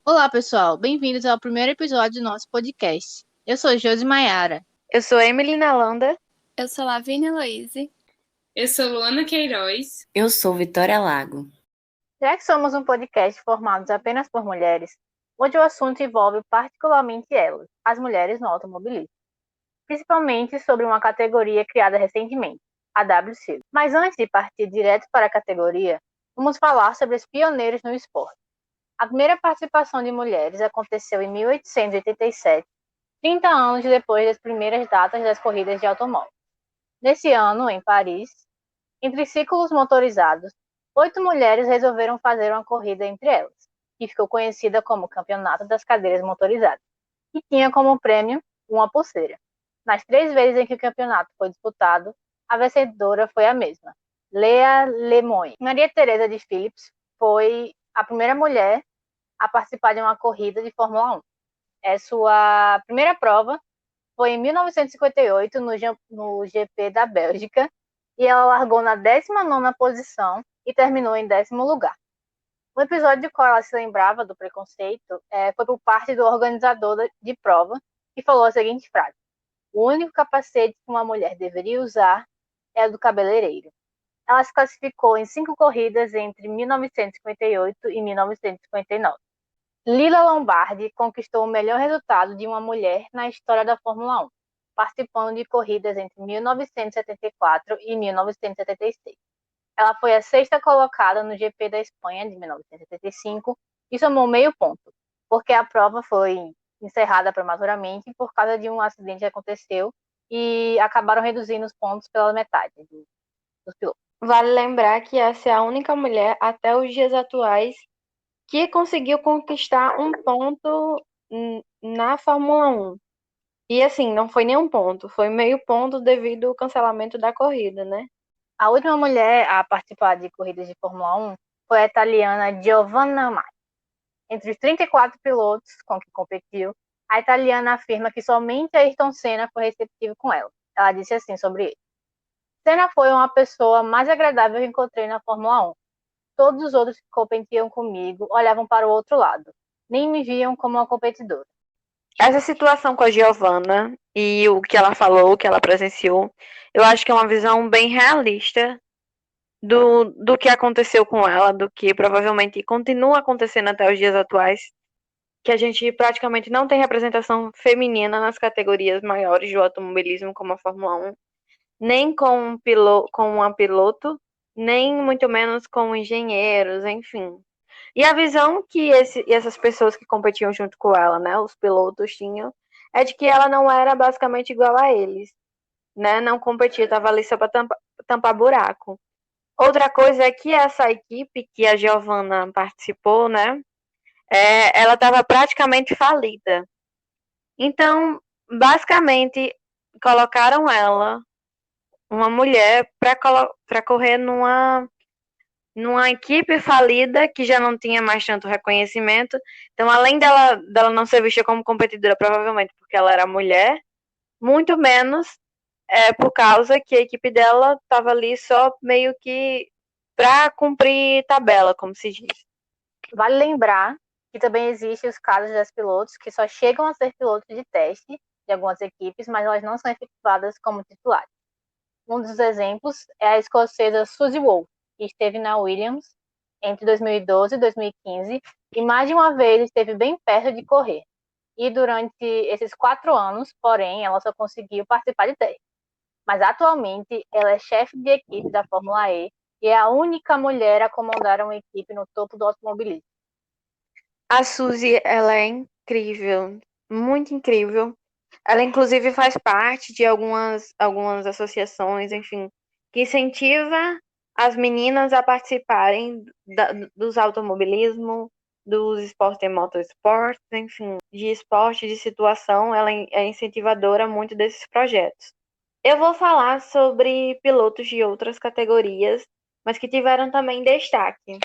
Olá, pessoal. Bem-vindos ao primeiro episódio do nosso podcast. Eu sou Josi Maiara. Eu sou Emily Nalanda. Eu sou Lavínia Heloise. Eu sou Luana Queiroz. Eu sou Vitória Lago. Já que somos um podcast formado apenas por mulheres, hoje o assunto envolve particularmente elas, as mulheres no automobilismo, principalmente sobre uma categoria criada recentemente, a WSEA. Mas antes de partir direto para a categoria, vamos falar sobre os pioneiros no esporte. A primeira participação de mulheres aconteceu em 1887, 30 anos depois das primeiras datas das corridas de automóveis. Nesse ano, em Paris, entre ciclos motorizados, 8 mulheres resolveram fazer uma corrida entre elas, que ficou conhecida como Campeonato das Cadeiras Motorizadas, e tinha como prêmio uma pulseira. Nas 3 vezes em que o campeonato foi disputado, a vencedora foi a mesma, Lea Lemoine. Maria Teresa de Phillips foi a primeira mulher a participar de uma corrida de Fórmula 1. Sua primeira prova foi em 1958 no GP da Bélgica, e ela largou na 19ª posição e terminou em 10º lugar. O episódio do qual ela se lembrava do preconceito foi por parte do organizador de prova, que falou a seguinte frase: "O único capacete que uma mulher deveria usar é o do cabeleireiro." Ela se classificou em 5 corridas entre 1958 e 1959. Lila Lombardi conquistou o melhor resultado de uma mulher na história da Fórmula 1, participando de corridas entre 1974 e 1976. Ela foi a 6ª colocada no GP da Espanha de 1975 e somou meio ponto, porque a prova foi encerrada prematuramente por causa de um acidente que aconteceu e acabaram reduzindo os pontos pela metade dos pilotos. Vale lembrar que essa é a única mulher até os dias atuais que conseguiu conquistar um ponto na Fórmula 1. E assim, não foi nem um ponto, foi meio ponto devido ao cancelamento da corrida, né? A última mulher a participar de corridas de Fórmula 1 foi a italiana Giovanna Mai. Entre os 34 pilotos com que competiu, a italiana afirma que somente Ayrton Senna foi receptivo com ela. Ela disse assim sobre ele: "Senna foi uma pessoa mais agradável que encontrei na Fórmula 1. Todos os outros que competiam comigo olhavam para o outro lado, nem me viam como uma competidora." Essa situação com a Giovanna e o que ela falou, o que ela presenciou, eu acho que é uma visão bem realista do que aconteceu com ela, do que provavelmente continua acontecendo até os dias atuais, que a gente praticamente não tem representação feminina nas categorias maiores do automobilismo, como a Fórmula 1, nem com uma piloto, nem muito menos com engenheiros, enfim. E a visão que essas pessoas que competiam junto com ela, né, os pilotos tinham, é de que ela não era basicamente igual a eles, né, não competia, estava ali só para tampar buraco. Outra coisa é que essa equipe que a Giovanna participou, né, ela estava praticamente falida. Então, basicamente, colocaram ela, uma mulher, para correr numa equipe falida que já não tinha mais tanto reconhecimento. Então, além dela não ser vista como competidora, provavelmente porque ela era mulher, muito menos por causa que a equipe dela estava ali só meio que para cumprir tabela, como se diz. Vale lembrar que também existem os casos das pilotos que só chegam a ser pilotos de teste de algumas equipes, mas elas não são efetivadas como titulares. Um dos exemplos é a escocesa Suzy Wolff, que esteve na Williams entre 2012 e 2015 e mais de uma vez esteve bem perto de correr. E durante esses 4 anos, porém, ela só conseguiu participar de teste. Mas atualmente ela é chefe de equipe da Fórmula E e é a única mulher a comandar uma equipe no topo do automobilismo. A Suzy, ela é incrível, muito incrível. Ela, inclusive, faz parte de algumas associações, enfim, que incentiva as meninas a participarem dos automobilismo, dos esportes e motorsports, enfim, de esporte, de situação. Ela é incentivadora muito desses projetos. Eu vou falar sobre pilotos de outras categorias, mas que tiveram também destaque.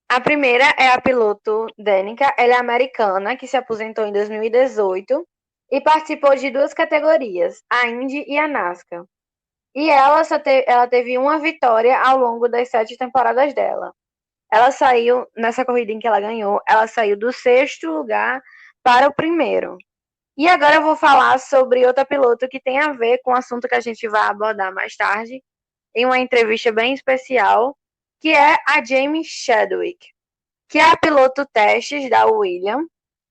A primeira é a piloto Danica, ela é americana, que se aposentou em 2018 e participou de 2 categorias, a Indy e a NASCAR. E ela teve uma vitória ao longo das 7 temporadas dela. ela saiu, nessa corrida em que ela ganhou, ela saiu do 6º lugar para o 1º. E agora eu vou falar sobre outra piloto que tem a ver com o assunto que a gente vai abordar mais tarde, em uma entrevista bem especial, que é a Jamie Chadwick, que é a piloto testes da Williams,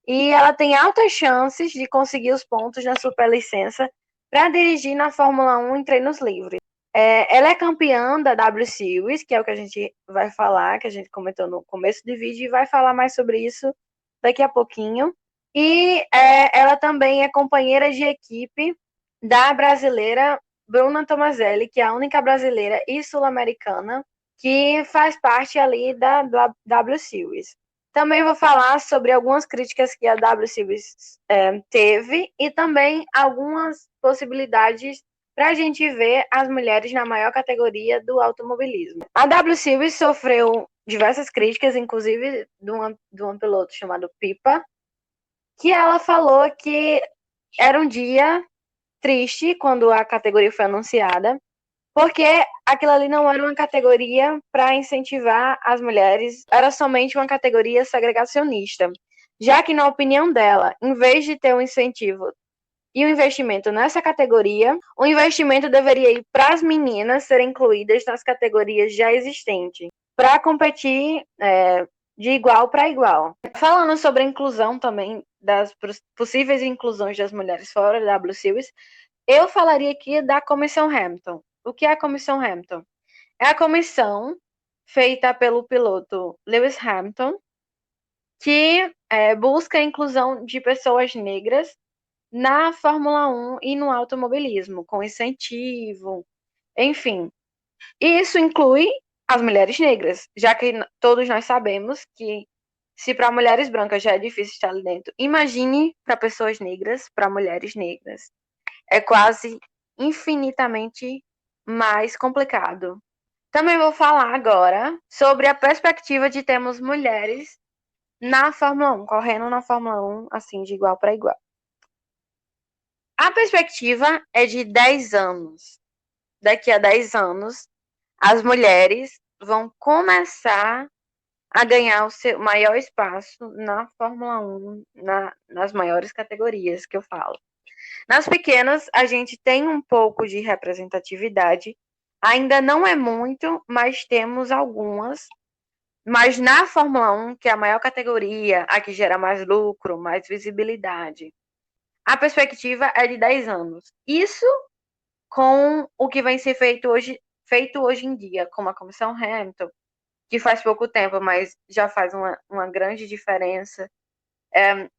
e ela tem altas chances de conseguir os pontos na superlicença para dirigir na Fórmula 1 em treinos livres. Ela é campeã da W Series, que é o que a gente vai falar, que a gente comentou no começo do vídeo, e vai falar mais sobre isso daqui a pouquinho. E ela também é companheira de equipe da brasileira Bruna Tomazelli, que é a única brasileira e sul-americana que faz parte ali da W Series. Também vou falar sobre algumas críticas que a W Series teve e também algumas possibilidades para a gente ver as mulheres na maior categoria do automobilismo. A W Series sofreu diversas críticas, inclusive de uma piloto chamada Pipa, que ela falou que era um dia triste quando a categoria foi anunciada, porque aquilo ali não era uma categoria para incentivar as mulheres, era somente uma categoria segregacionista, já que, na opinião dela, em vez de ter um incentivo e um investimento nessa categoria, o investimento deveria ir para as meninas serem incluídas nas categorias já existentes, para competir de igual para igual. Falando sobre a inclusão também, das possíveis inclusões das mulheres fora da W Series, eu falaria aqui da Comissão Hamilton. O que é a Comissão Hamilton? É a comissão feita pelo piloto Lewis Hamilton, que busca a inclusão de pessoas negras na Fórmula 1 e no automobilismo, com incentivo, enfim. E isso inclui as mulheres negras, já que todos nós sabemos que se para mulheres brancas já é difícil estar ali dentro, imagine para pessoas negras, para mulheres negras. É quase infinitamente mais complicado. Também vou falar agora sobre a perspectiva de termos mulheres na Fórmula 1, correndo na Fórmula 1, assim, de igual para igual. A perspectiva é de 10 anos. Daqui a 10 anos, as mulheres vão começar a ganhar o seu maior espaço na Fórmula 1, nas maiores categorias que eu falo. Nas pequenas, a gente tem um pouco de representatividade, ainda não é muito, mas temos algumas. Mas na Fórmula 1, que é a maior categoria, a que gera mais lucro, mais visibilidade, a perspectiva é de 10 anos. Isso com o que vem ser feito hoje em dia, como a Comissão Hamilton, que faz pouco tempo, mas já faz uma grande diferença.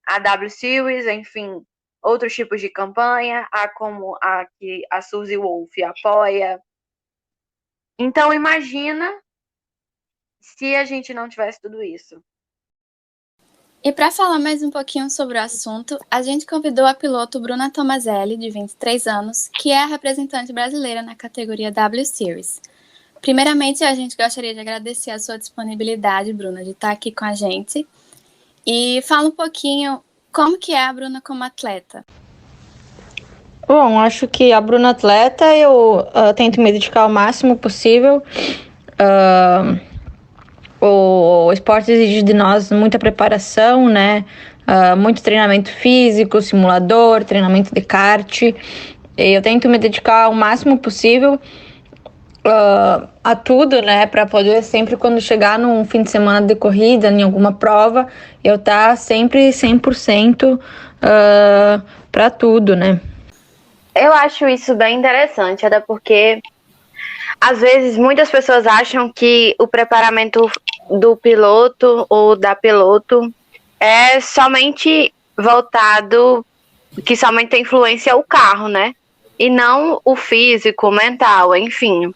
A W Series, enfim, outros tipos de campanha, como a que a Suzy Wolff apoia. Então, imagina se a gente não tivesse tudo isso. E para falar mais um pouquinho sobre o assunto, a gente convidou a piloto Bruna Tomazelli, de 23 anos, que é a representante brasileira na categoria W Series. Primeiramente, a gente gostaria de agradecer a sua disponibilidade, Bruna, de estar aqui com a gente. E fala um pouquinho como que é a Bruna como atleta. Bom, acho que a Bruna atleta, eu tento me dedicar o máximo possível. O esporte exige de nós muita preparação, né? Muito treinamento físico, simulador, treinamento de kart. Eu tento me dedicar o máximo possível a tudo, né? Para poder sempre, quando chegar num fim de semana de corrida, em alguma prova, eu estar sempre 100% para tudo, né? Eu acho isso bem interessante, até porque às vezes muitas pessoas acham que o preparamento do piloto ou da piloto é somente voltado, que somente tem influência o carro, né? E não o físico, o mental, enfim.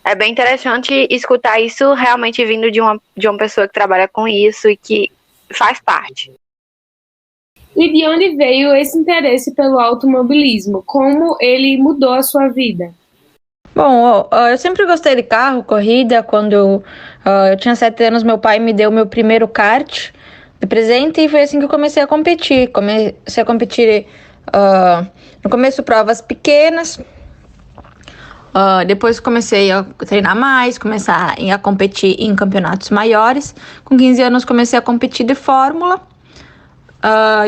É bem interessante escutar isso realmente vindo de uma pessoa que trabalha com isso e que faz parte. E de onde veio esse interesse pelo automobilismo? Como ele mudou a sua vida? Bom, eu sempre gostei de carro, corrida. Quando eu tinha 7 anos, meu pai me deu meu primeiro kart de presente e foi assim que eu comecei a competir. Comecei a competir no começo provas pequenas, Depois comecei a treinar mais, começar a competir em campeonatos maiores. Com 15 anos comecei a competir de Fórmula.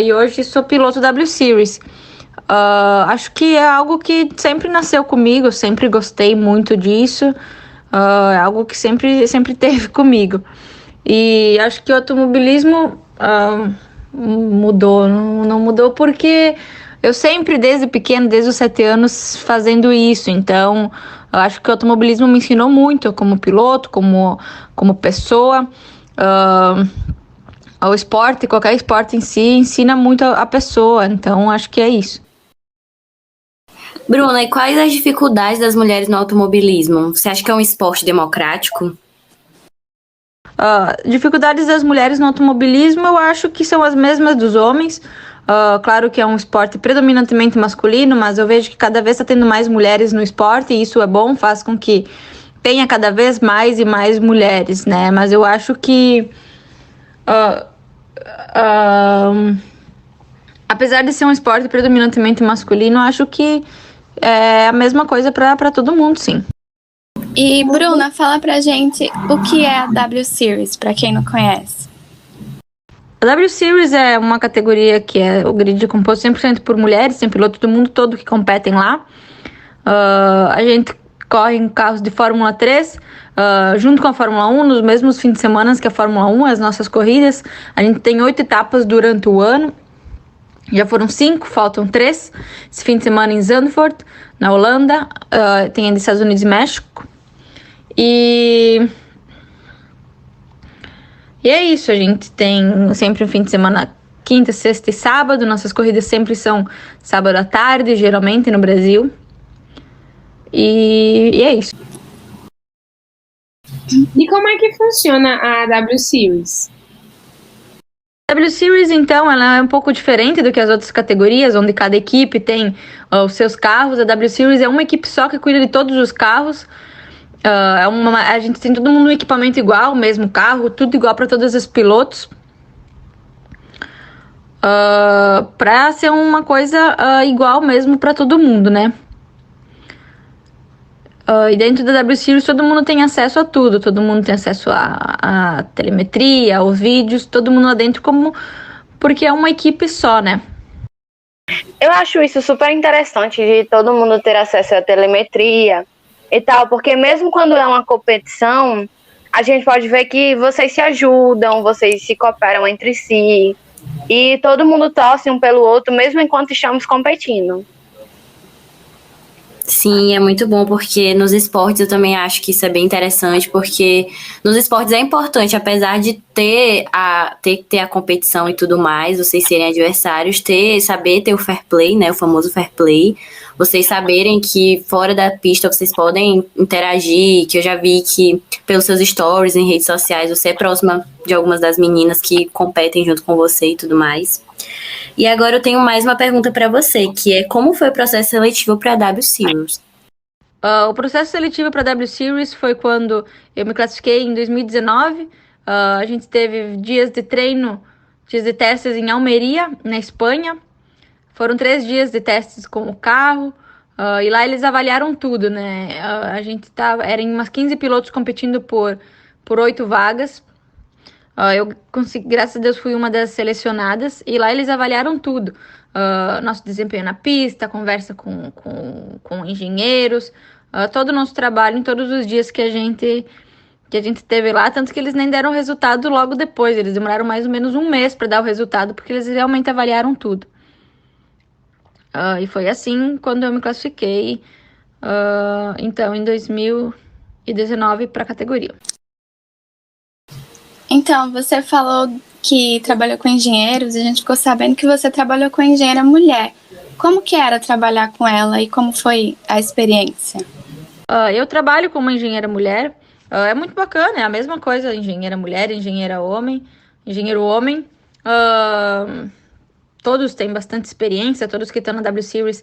E hoje sou piloto W Series. Acho que é algo que sempre nasceu comigo, sempre gostei muito disso. É algo que sempre teve comigo. E acho que o automobilismo mudou. Não mudou porque eu sempre, desde pequeno, desde os 7 anos, fazendo isso. Então, eu acho que o automobilismo me ensinou muito como piloto, como pessoa. O esporte, qualquer esporte em si, ensina muito a pessoa. Então, acho que é isso. Bruna, e quais as dificuldades das mulheres no automobilismo? Você acha que é um esporte democrático? Dificuldades das mulheres no automobilismo, eu acho que são as mesmas dos homens. Claro que é um esporte predominantemente masculino, mas eu vejo que cada vez está tendo mais mulheres no esporte e isso é bom, faz com que tenha cada vez mais e mais mulheres, né? Mas eu acho que apesar de ser um esporte predominantemente masculino, eu acho que é a mesma coisa para todo mundo, sim. E, Bruna, fala pra gente o que é a W Series, pra quem não conhece. A W Series é uma categoria que é o grid composto 100% por mulheres, tem pilotos do mundo todo que competem lá. A gente corre em carros de Fórmula 3, junto com a Fórmula 1, nos mesmos fins de semana que a Fórmula 1, as nossas corridas. A gente tem 8 etapas durante o ano. Já foram 5, faltam 3. Esse fim de semana em Zandvoort, na Holanda. Tem a dos Estados Unidos e México. E é isso, a gente tem sempre um fim de semana, quinta, sexta e sábado. Nossas corridas sempre são sábado à tarde, geralmente no Brasil. E é isso. E como é que funciona a W Series? A W Series, então, ela é um pouco diferente do que as outras categorias, onde cada equipe tem os seus carros. A W Series é uma equipe só que cuida de todos os carros. A gente tem todo mundo um equipamento igual, o mesmo carro, tudo igual para todos os pilotos. Para ser uma coisa igual mesmo para todo mundo, né? E dentro da W Series todo mundo tem acesso a tudo, todo mundo tem acesso à telemetria, aos vídeos, todo mundo lá dentro porque é uma equipe só, né? Eu acho isso super interessante de todo mundo ter acesso à telemetria e tal, porque mesmo quando é uma competição, a gente pode ver que vocês se ajudam, vocês se cooperam entre si e todo mundo torce um pelo outro, mesmo enquanto estamos competindo. Sim, é muito bom, porque nos esportes eu também acho que isso é bem interessante, porque nos esportes é importante, apesar de ter que ter a competição e tudo mais, vocês serem adversários, saber ter o fair play, né, o famoso fair play, vocês saberem que fora da pista vocês podem interagir, que eu já vi que pelos seus stories em redes sociais você é próxima de algumas das meninas que competem junto com você e tudo mais. E agora eu tenho mais uma pergunta para você, que é como foi o processo seletivo para a W Series? O processo seletivo para a W Series foi quando eu me classifiquei em 2019. A gente teve dias de treino, dias de testes em Almeria, na Espanha. Foram 3 dias de testes com o carro. E lá eles avaliaram tudo, né? A gente eram umas 15 pilotos competindo por 8 vagas. Eu consegui, graças a Deus, fui uma das selecionadas e lá eles avaliaram tudo. Nosso desempenho na pista, conversa com engenheiros, todo o nosso trabalho em todos os dias que a gente teve lá, tanto que eles nem deram o resultado logo depois. Eles demoraram mais ou menos um mês para dar o resultado, porque eles realmente avaliaram tudo. E foi assim quando eu me classifiquei, então, em 2019 para a categoria. Então, você falou que trabalhou com engenheiros e a gente ficou sabendo que você trabalhou com engenheira mulher. Como que era trabalhar com ela e como foi a experiência? Eu trabalho como engenheira mulher. É muito bacana, é a mesma coisa, engenheira mulher, engenheiro homem. Todos têm bastante experiência, todos que estão na W Series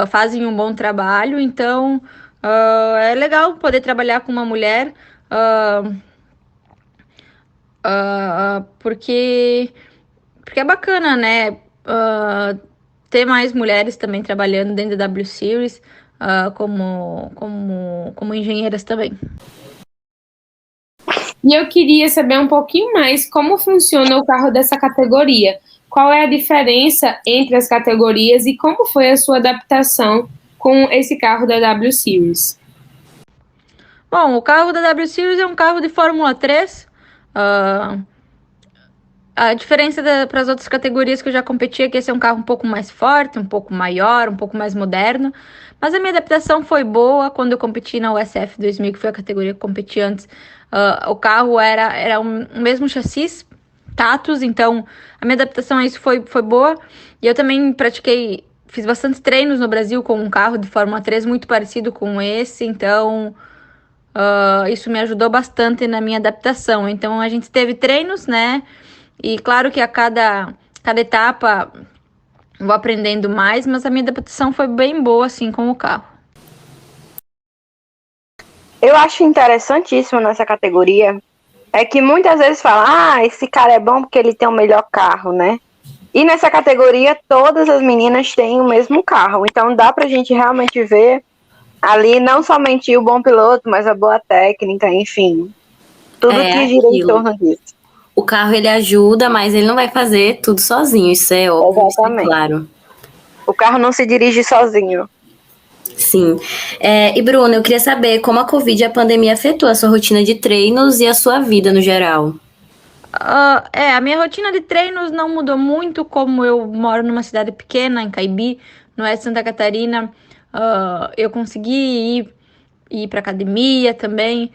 fazem um bom trabalho, então é legal poder trabalhar com uma mulher, porque é bacana, né? Ter mais mulheres também trabalhando dentro da W Series. como engenheiras também. E eu queria saber um pouquinho mais como funciona o carro dessa categoria. Qual é a diferença entre as categorias e como foi a sua adaptação com esse carro da W Series? Bom, o carro da W Series é um carro de Fórmula 3. A diferença para as outras categorias que eu já competi é que esse é um carro um pouco mais forte, um pouco maior, um pouco mais moderno. Mas a minha adaptação foi boa quando eu competi na USF 2000, que foi a categoria que eu competi antes. O carro era o mesmo chassi, Tatus, então a minha adaptação a isso foi boa. E eu também fiz bastante treinos no Brasil com um carro de Fórmula 3 muito parecido com esse, então isso me ajudou bastante na minha adaptação. Então a gente teve treinos, né? E claro que a cada etapa vou aprendendo mais, mas a minha adaptação foi bem boa, assim, com o carro. Eu acho interessantíssimo nessa categoria é que muitas vezes falam, esse cara é bom porque ele tem o melhor carro, né? E nessa categoria, todas as meninas têm o mesmo carro. Então dá pra gente realmente ver ali não somente o bom piloto, mas a boa técnica, enfim. Tudo que gira em torno disso. O carro, ele ajuda, mas ele não vai fazer tudo sozinho, isso é óbvio, Exatamente. Isso é claro. O carro não se dirige sozinho. Sim. E, Bruna, eu queria saber como a Covid e a pandemia afetou a sua rotina de treinos e a sua vida no geral. A minha rotina de treinos não mudou muito, como eu moro numa cidade pequena, em Caibi, no oeste de Santa Catarina. Eu consegui ir para academia também.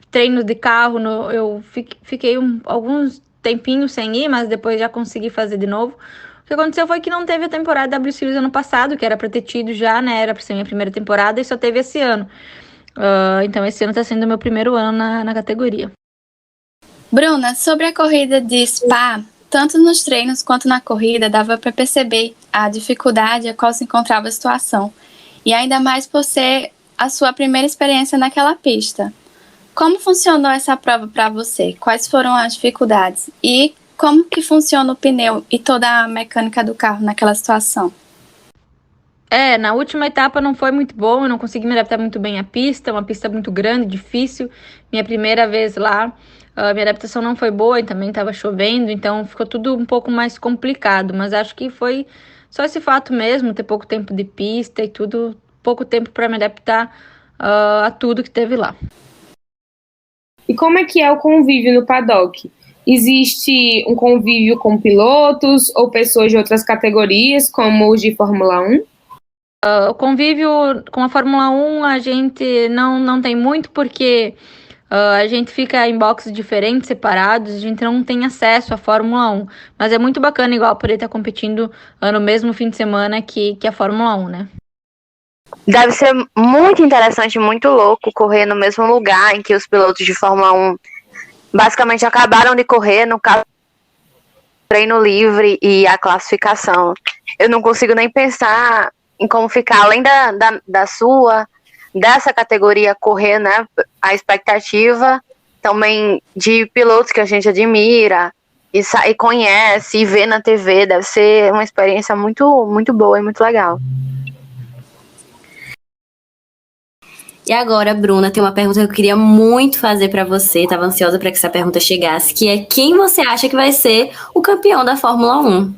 Treinos de carro, eu fiquei alguns tempinhos sem ir, mas depois já consegui fazer de novo. O que aconteceu foi que não teve a temporada W Series ano passado, que era pra ter tido já, né? Era pra ser minha primeira temporada e só teve esse ano. Então esse ano tá sendo o meu primeiro ano na categoria. Bruna, sobre a corrida de Spa, tanto nos treinos quanto na corrida, dava para perceber a dificuldade a qual se encontrava a situação. E ainda mais por ser a sua primeira experiência naquela pista. Como funcionou essa prova para você? Quais foram as dificuldades? E como que funciona o pneu e toda a mecânica do carro naquela situação? Na última etapa não foi muito bom, eu não consegui me adaptar muito bem à pista, uma pista muito grande, difícil. Minha primeira vez lá, minha adaptação não foi boa e também estava chovendo, então ficou tudo um pouco mais complicado. Mas acho que foi só esse fato mesmo, ter pouco tempo de pista e tudo, pouco tempo para me adaptar a tudo que teve lá. E como é que é o convívio no paddock? Existe um convívio com pilotos ou pessoas de outras categorias, como os de Fórmula 1? O convívio com a Fórmula 1 a gente não tem muito, porque a gente fica em boxes diferentes, separados, a gente não tem acesso à Fórmula 1. Mas é muito bacana, igual, poder estar competindo no mesmo fim de semana que a Fórmula 1, né? Deve ser muito interessante, muito louco correr no mesmo lugar em que os pilotos de Fórmula 1 basicamente acabaram de correr, no caso, treino livre e a classificação. Eu não consigo nem pensar em como ficar, além dessa categoria correr, né? A expectativa também de pilotos que a gente admira e conhece e vê na TV, deve ser uma experiência muito, muito boa e muito legal. E agora, Bruna, tem uma pergunta que eu queria muito fazer para você, estava ansiosa para que essa pergunta chegasse, que é quem você acha que vai ser o campeão da Fórmula 1?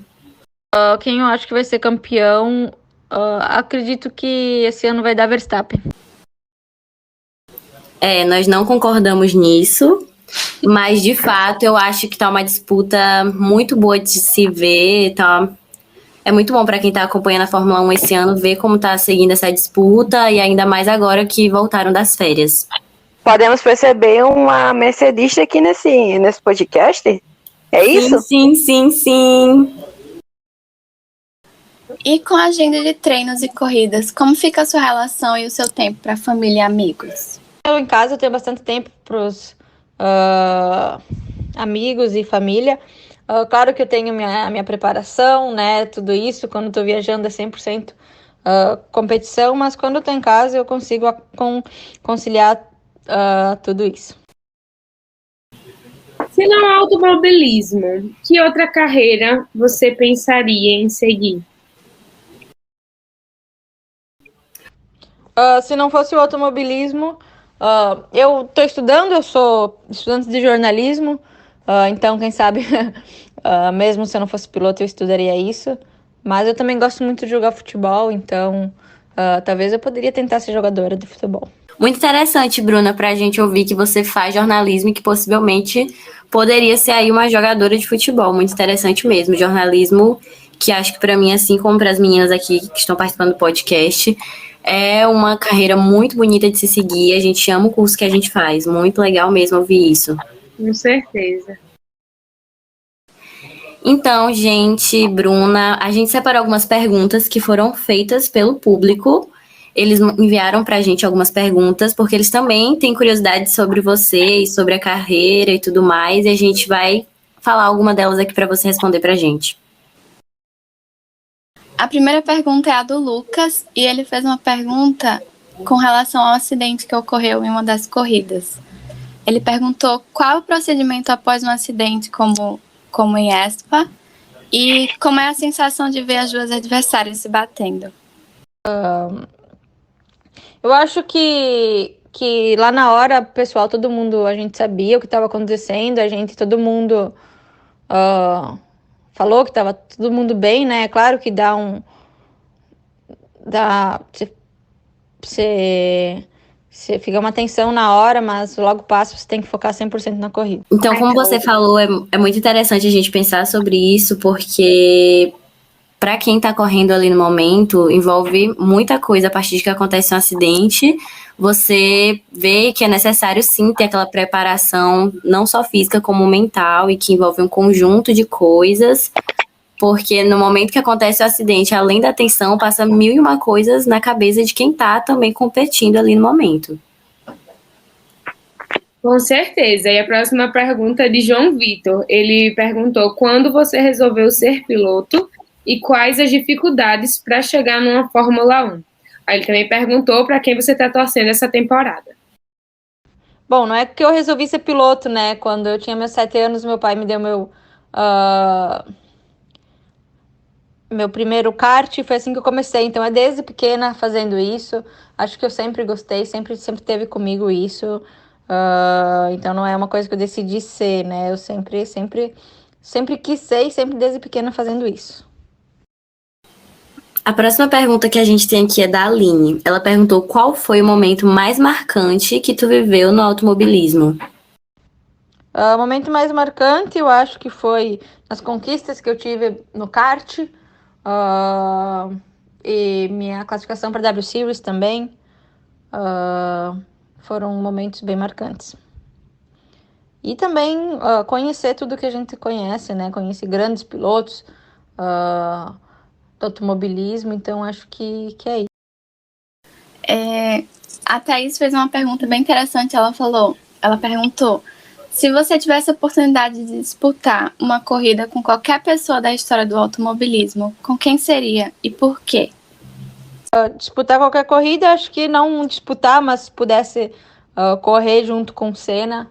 Quem eu acho que vai ser campeão, acredito que esse ano vai dar Verstappen. Nós não concordamos nisso, mas de fato eu acho que tá uma disputa muito boa de se ver, tá? É muito bom para quem tá acompanhando a Fórmula 1 esse ano ver como tá seguindo essa disputa e ainda mais agora que voltaram das férias. Podemos perceber uma mercedista aqui nesse podcast? É isso? Sim. E com a agenda de treinos e corridas, como fica a sua relação e o seu tempo para família e amigos? Em casa eu tenho bastante tempo para os amigos e família. Claro que eu tenho minha preparação, né? Tudo isso, quando estou viajando é 100% competição, mas quando eu estou em casa eu consigo conciliar tudo isso. Se não é automobilismo, que outra carreira você pensaria em seguir? Se não fosse o automobilismo, eu estou estudando, eu sou estudante de jornalismo, então quem sabe, mesmo se eu não fosse piloto, eu estudaria isso. Mas eu também gosto muito de jogar futebol, então talvez eu poderia tentar ser jogadora de futebol. Muito interessante, Bruna, pra gente ouvir que você faz jornalismo e que possivelmente poderia ser aí uma jogadora de futebol. Muito interessante mesmo. Jornalismo, que acho que pra mim, assim como para as meninas aqui que estão participando do podcast, é uma carreira muito bonita de se seguir. A gente ama o curso que a gente faz. Muito legal mesmo ouvir isso. Com certeza. Então, gente, Bruna, a gente separou algumas perguntas que foram feitas pelo público. Eles enviaram pra gente algumas perguntas, porque eles também têm curiosidade sobre você e sobre a carreira e tudo mais, e a gente vai falar alguma delas aqui pra você responder pra gente. A primeira pergunta é a do Lucas, e ele fez uma pergunta com relação ao acidente que ocorreu em uma das corridas. Ele perguntou qual é o procedimento após um acidente como em Espa, e como é a sensação de ver as duas adversárias se batendo. Eu acho que lá na hora, pessoal, todo mundo, a gente sabia o que estava acontecendo, todo mundo falou que estava todo mundo bem, né? É claro que você fica uma tensão na hora, mas logo passa, você tem que focar 100% na corrida. Então, como você falou, é muito interessante a gente pensar sobre isso, porque para quem tá correndo ali no momento, envolve muita coisa a partir de que acontece um acidente. Você vê que é necessário sim ter aquela preparação, não só física como mental, e que envolve um conjunto de coisas, porque no momento que acontece o acidente, além da tensão, passa 1001 coisas na cabeça de quem tá também competindo ali no momento. Com certeza. E a próxima pergunta é de João Vitor. Ele perguntou quando você resolveu ser piloto e quais as dificuldades para chegar numa Fórmula 1. Aí ele também perguntou para quem você está torcendo essa temporada. Bom, não é que eu resolvi ser piloto, né? Quando eu tinha meus 7 anos, meu pai me deu meu primeiro kart, foi assim que eu comecei. Então é desde pequena fazendo isso. Acho que eu sempre gostei, sempre teve comigo isso. Então não é uma coisa que eu decidi ser, né? Eu sempre quis ser e sempre desde pequena fazendo isso. A próxima pergunta que a gente tem aqui é da Aline. Ela perguntou qual foi o momento mais marcante que tu viveu no automobilismo. O momento mais marcante, eu acho que foi as conquistas que eu tive no kart e minha classificação para W Series também. Foram momentos bem marcantes. E também conhecer tudo que a gente conhece, né? Conhecer grandes pilotos do automobilismo, então acho que é isso. A Thaís fez uma pergunta bem interessante. Ela perguntou se você tivesse a oportunidade de disputar uma corrida com qualquer pessoa da história do automobilismo, com quem seria e por quê? Disputar qualquer corrida, acho que não disputar, mas se pudesse correr junto com o Senna,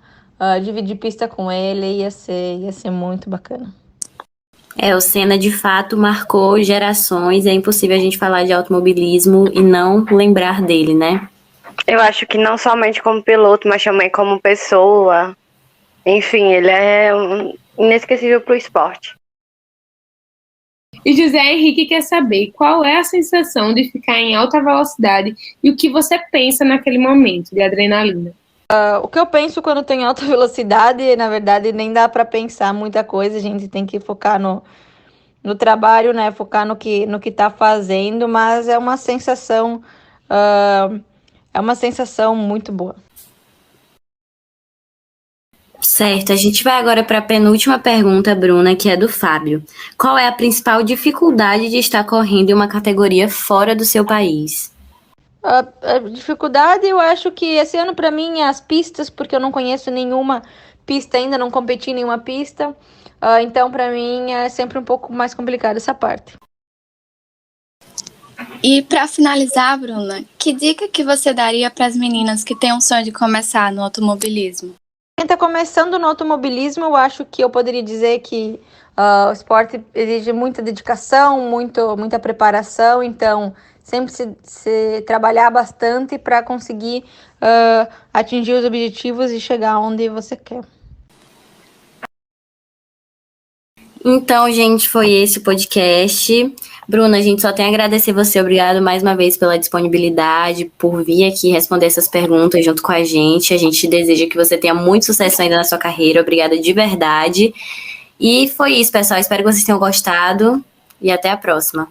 dividir pista com ele, ia ser muito bacana. O Senna de fato marcou gerações, é impossível a gente falar de automobilismo e não lembrar dele, né? Eu acho que não somente como piloto, mas também como pessoa. Enfim, ele é inesquecível pro esporte. E José Henrique quer saber qual é a sensação de ficar em alta velocidade e o que você pensa naquele momento de adrenalina. O que eu penso quando tem alta velocidade, na verdade, nem dá para pensar muita coisa, a gente tem que focar no trabalho, né? Focar no que tá fazendo, mas é uma sensação muito boa. Certo, a gente vai agora para a penúltima pergunta, Bruna, que é do Fábio. Qual é a principal dificuldade de estar correndo em uma categoria fora do seu país? A dificuldade, eu acho que esse ano para mim é as pistas, porque eu não conheço nenhuma pista ainda, não competi em nenhuma pista. Então, para mim, é sempre um pouco mais complicado essa parte. E para finalizar, Bruna, que dica que você daria para as meninas que têm um sonho de começar no automobilismo? Quem está começando no automobilismo, eu acho que eu poderia dizer que o esporte exige muita dedicação, muita preparação. Então, sempre se trabalhar bastante para conseguir atingir os objetivos e chegar onde você quer. Então, gente, foi esse o podcast. Bruna, a gente só tem a agradecer você. Obrigado mais uma vez pela disponibilidade, por vir aqui responder essas perguntas junto com a gente. A gente deseja que você tenha muito sucesso ainda na sua carreira. Obrigada de verdade. E foi isso, pessoal. Espero que vocês tenham gostado e até a próxima.